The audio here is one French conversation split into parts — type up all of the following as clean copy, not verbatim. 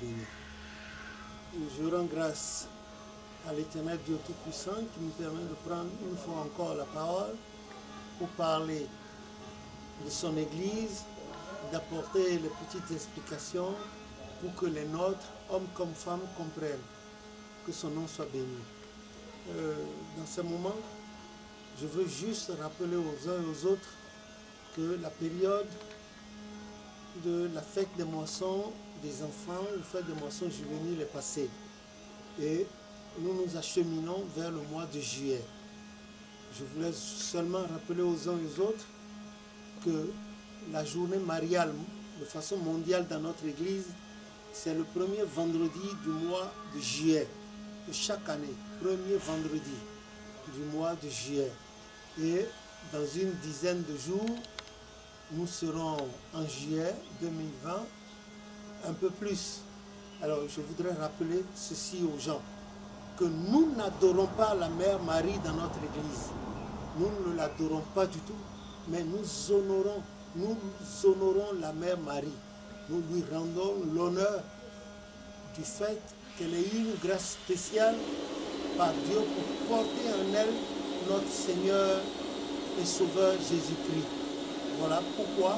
béni. Et je rends grâce à l'Éternel Dieu Tout-Puissant qui me permet de prendre une fois encore la parole pour parler de son Église, d'apporter les petites explications pour que les nôtres, hommes comme femmes, comprennent que son nom soit béni. Dans ce moment, je veux juste rappeler aux uns et aux autres que la période de la fête des moissons des enfants, ou fête des moissons juvéniles est passée. Et nous nous acheminons vers le mois de juillet. Je voulais seulement rappeler aux uns et aux autres que la journée mariale, de façon mondiale dans notre église, c'est le premier vendredi du mois de juillet, de chaque année, premier vendredi du mois de juillet. Et dans une dizaine de jours, nous serons en juillet 2020, un peu plus. Alors je voudrais rappeler ceci aux gens, que nous n'adorons pas la Mère Marie dans notre église. Nous ne l'adorons pas du tout, mais nous honorons la Mère Marie. Nous lui rendons l'honneur du fait qu'elle ait eu une grâce spéciale par Dieu pour porter en elle notre Seigneur et Sauveur Jésus-Christ. Voilà pourquoi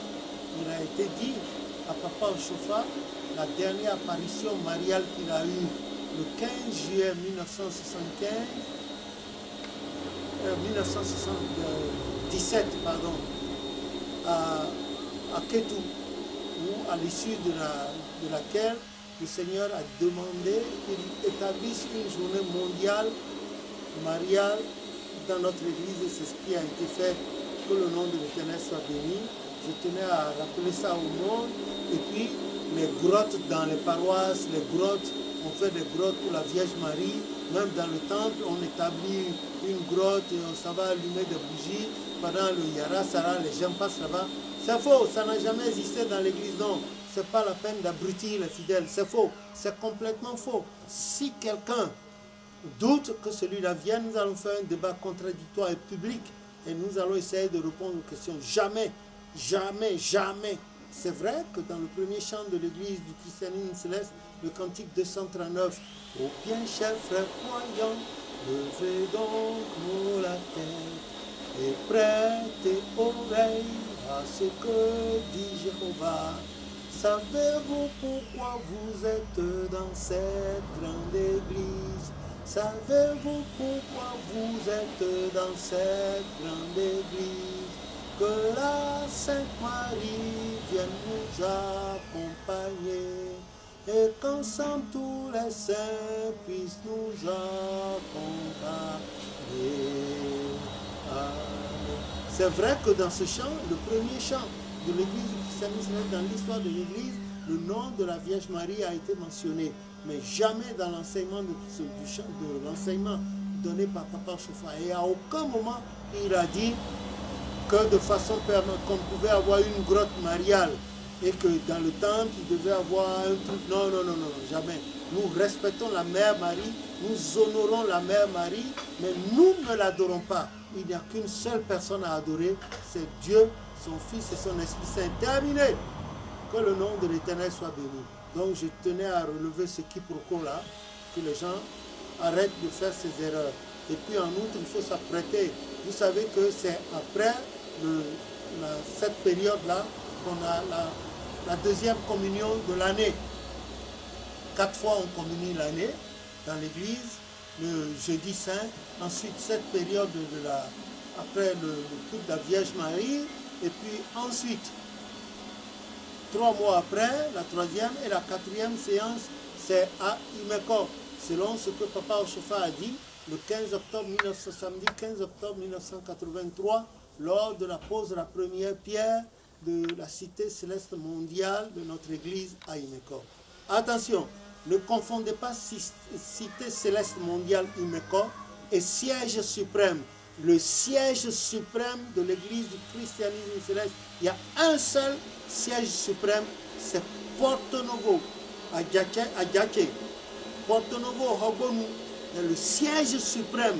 il a été dit à Papa Ochofa, la dernière apparition mariale qu'il a eue le 15 juillet 1917 à Kétou, où à l'issue de laquelle le Seigneur a demandé qu'il établisse une journée mondiale mariale dans notre église, et c'est ce qui a été fait. Que le nom de l'Éternel soit béni. Je tenais à rappeler ça au monde. Et puis les grottes dans les paroisses, on fait des grottes pour la Vierge Marie. Même dans le temple, on établit une grotte et on s'en va allumer des bougies. Pendant le Yara Sara, les gens passent là-bas. C'est faux, ça n'a jamais existé dans l'église, non. C'est pas la peine d'abrutir les fidèles, c'est faux, c'est complètement faux. Si quelqu'un doute que celui-là vienne, nous allons faire un débat contradictoire et public. Et nous allons essayer de répondre aux questions. Jamais, jamais, jamais. C'est vrai que dans le premier chant de l'église du christianisme céleste, le cantique 239, « Ô bien chers frères croyants, levez donc nous la tête et prêtez oreille à ce que dit Jéhovah. Savez-vous pourquoi vous êtes dans cette grande église? Savez-vous pourquoi vous êtes dans cette grande église? Que la Sainte Marie vienne nous accompagner et qu'ensemble tous les saints puissent nous accompagner. Amen. C'est vrai que dans ce chant, le premier chant de l'église du christianisme, dans l'histoire de l'église, le nom de la Vierge Marie a été mentionné. Mais jamais dans l'enseignement de l'enseignement donné par Papa Ochofa. Et à aucun moment il a dit que de façon permanente, qu'on pouvait avoir une grotte mariale et que dans le temple il devait avoir un truc. Non, non, non, non, jamais. Nous respectons la Mère Marie, nous honorons la Mère Marie, mais nous ne l'adorons pas. Il n'y a qu'une seule personne à adorer, c'est Dieu, son Fils et son Esprit Saint. Terminé. Que le nom de l'Éternel soit béni. Donc je tenais à relever ce quiproquo-là, que les gens arrêtent de faire ces erreurs. Et puis en outre, il faut s'apprêter. Vous savez que c'est après cette période-là qu'on a la deuxième communion de l'année. 4 fois on communie l'année dans l'église, le jeudi saint. Ensuite cette période après le culte de la Vierge Marie. Et puis ensuite, 3 mois après, la 3e et la 4e séance, c'est à Imeko, selon ce que Papa Ochofa a dit, le 15 octobre 1983, lors de la pose de la première pierre de la cité céleste mondiale de notre église à Imeko. Attention, ne confondez pas cité céleste mondiale Imeko et siège suprême. Le siège suprême de l'église du christianisme céleste, il y a un seul siège suprême, c'est Porto Novo, à Djaké. Porto Novo, Hogonu, le siège suprême.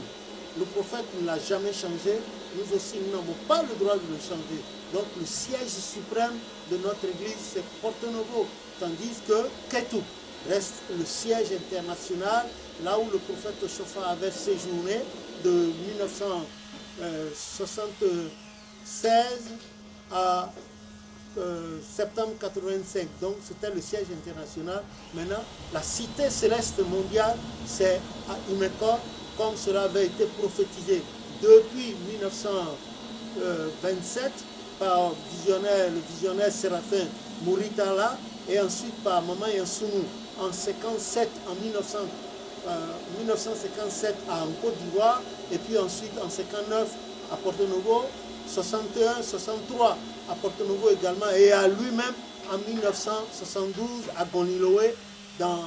Le prophète ne l'a jamais changé, nous aussi nous n'avons pas le droit de le changer. Donc le siège suprême de notre église, c'est Porto Novo, tandis que Kétou, reste le siège international, là où le prophète Chofar avait séjourné de 1976 à septembre 85. Donc c'était le siège international. Maintenant, la cité céleste mondiale, c'est à Imeko, comme cela avait été prophétisé depuis 1927 par le visionnaire Séraphin Mouritala, et ensuite par Maman Yansounou en 1957 en Côte d'Ivoire, et puis ensuite en 59 à Porto Novo, 61, 63 à Porto Novo également, et à lui-même en 1972 à Goniloé dans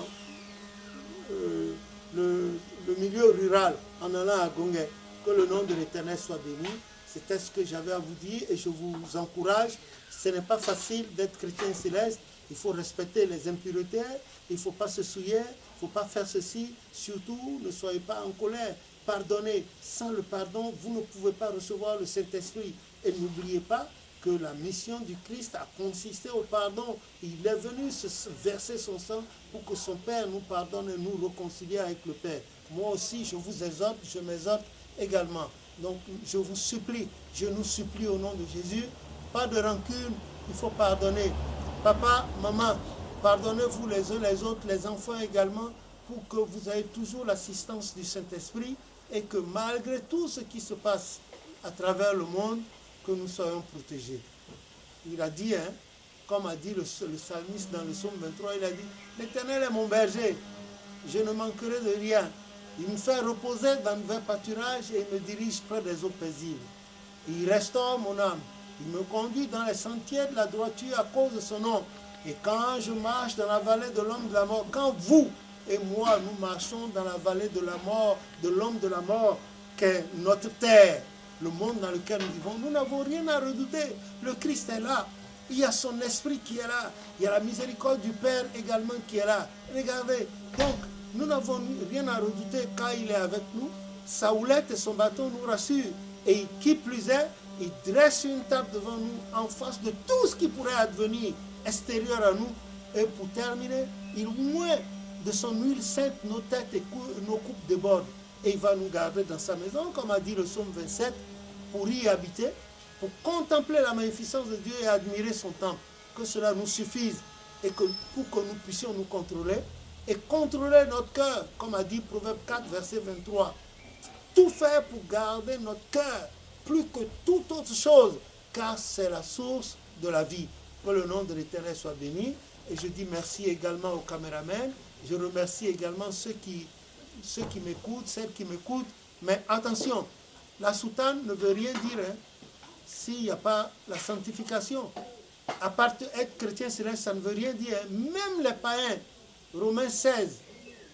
le milieu rural en allant à Gongé. Que le nom de l'Éternel soit béni. C'était ce que j'avais à vous dire et je vous encourage. Ce n'est pas facile d'être chrétien céleste. Il faut respecter les impuretés, il ne faut pas se souiller, il ne faut pas faire ceci. Surtout, ne soyez pas en colère. Pardonnez. Sans le pardon, vous ne pouvez pas recevoir le Saint-Esprit. Et n'oubliez pas que la mission du Christ a consisté au pardon. Il est venu se verser son sang pour que son Père nous pardonne et nous réconcilie avec le Père. Moi aussi, je vous exhorte, je m'exhorte également. Donc, je vous supplie, je nous supplie au nom de Jésus, pas de rancune, il faut pardonner. Papa, maman, pardonnez-vous les uns les autres, les enfants également, pour que vous ayez toujours l'assistance du Saint-Esprit et que malgré tout ce qui se passe à travers le monde, que nous soyons protégés. Il a dit, comme a dit le psalmiste dans le psaume 23, il a dit, l'Éternel est mon berger, je ne manquerai de rien. Il me fait reposer dans de verts pâturages et il me dirige près des eaux paisibles. Il restaure mon âme. Il me conduit dans les sentiers de la droiture à cause de son nom. Et quand je marche dans la vallée de l'homme de la mort, quand vous et moi, nous marchons dans la vallée de la mort, de l'homme de la mort, qu'est notre terre, le monde dans lequel nous vivons, nous n'avons rien à redouter. Le Christ est là. Il y a son esprit qui est là. Il y a la miséricorde du Père également qui est là. Regardez, donc, nous n'avons rien à redouter quand il est avec nous. Sa houlette et son bâton nous rassurent. Et qui plus est, il dresse une table devant nous en face de tout ce qui pourrait advenir extérieur à nous. Et pour terminer, il oint de son huile sainte nos têtes et nos coupes débordent. Et il va nous garder dans sa maison, comme a dit le psaume 27, pour y habiter, pour contempler la magnificence de Dieu et admirer son temple. Que cela nous suffise et que, pour que nous puissions nous contrôler et contrôler notre cœur, comme a dit Proverbe 4, verset 23. Tout faire pour garder notre cœur plus que toute autre chose, car c'est la source de la vie. Que le nom de l'Éternel soit béni. Et je dis merci également aux caméramans. Je remercie également ceux qui m'écoutent, celles qui m'écoutent. Mais attention, la soutane ne veut rien dire s'il n'y a pas la sanctification. À part être chrétien céleste, ça ne veut rien dire. Même les païens, Romains 16,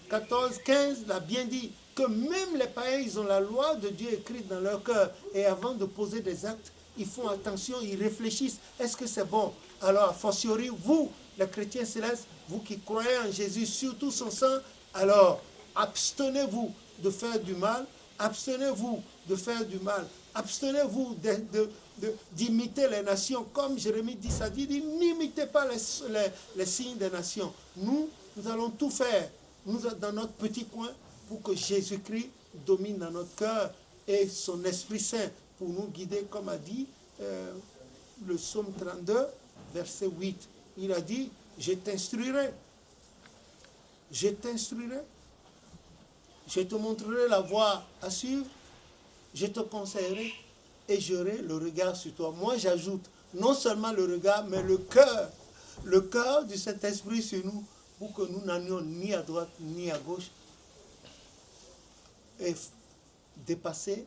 14, 15 l'a bien dit, que même les païens, ils ont la loi de Dieu écrite dans leur cœur. Et avant de poser des actes, ils font attention, ils réfléchissent. Est-ce que c'est bon? Alors, a fortiori, vous, les chrétiens célestes, vous qui croyez en Jésus, surtout son sang, alors abstenez-vous de faire du mal, abstenez-vous de faire du mal, abstenez-vous d'imiter les nations, comme Jérémie 10 a dit, n'imitez pas les signes des nations. Nous allons tout faire, dans notre petit coin, pour que Jésus-Christ domine dans notre cœur et son Esprit Saint pour nous guider, comme a dit le psaume 32, verset 8. Il a dit, je t'instruirai, je t'instruirai, je te montrerai la voie à suivre, je te conseillerai et j'aurai le regard sur toi. Moi, j'ajoute non seulement le regard, mais le cœur du Saint-Esprit sur nous, pour que nous n'allions ni à droite ni à gauche, et dépasser,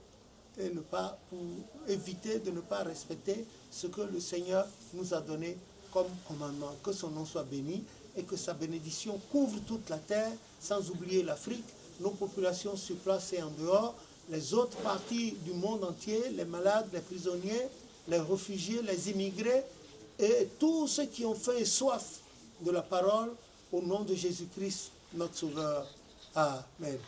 et ne pas, pour éviter de ne pas respecter ce que le Seigneur nous a donné comme commandement. Que son nom soit béni et que sa bénédiction couvre toute la terre, sans oublier l'Afrique, nos populations sur place et en dehors, les autres parties du monde entier, les malades, les prisonniers, les réfugiés, les immigrés, et tous ceux qui ont faim et soif de la parole, au nom de Jésus-Christ, notre Sauveur. Amen.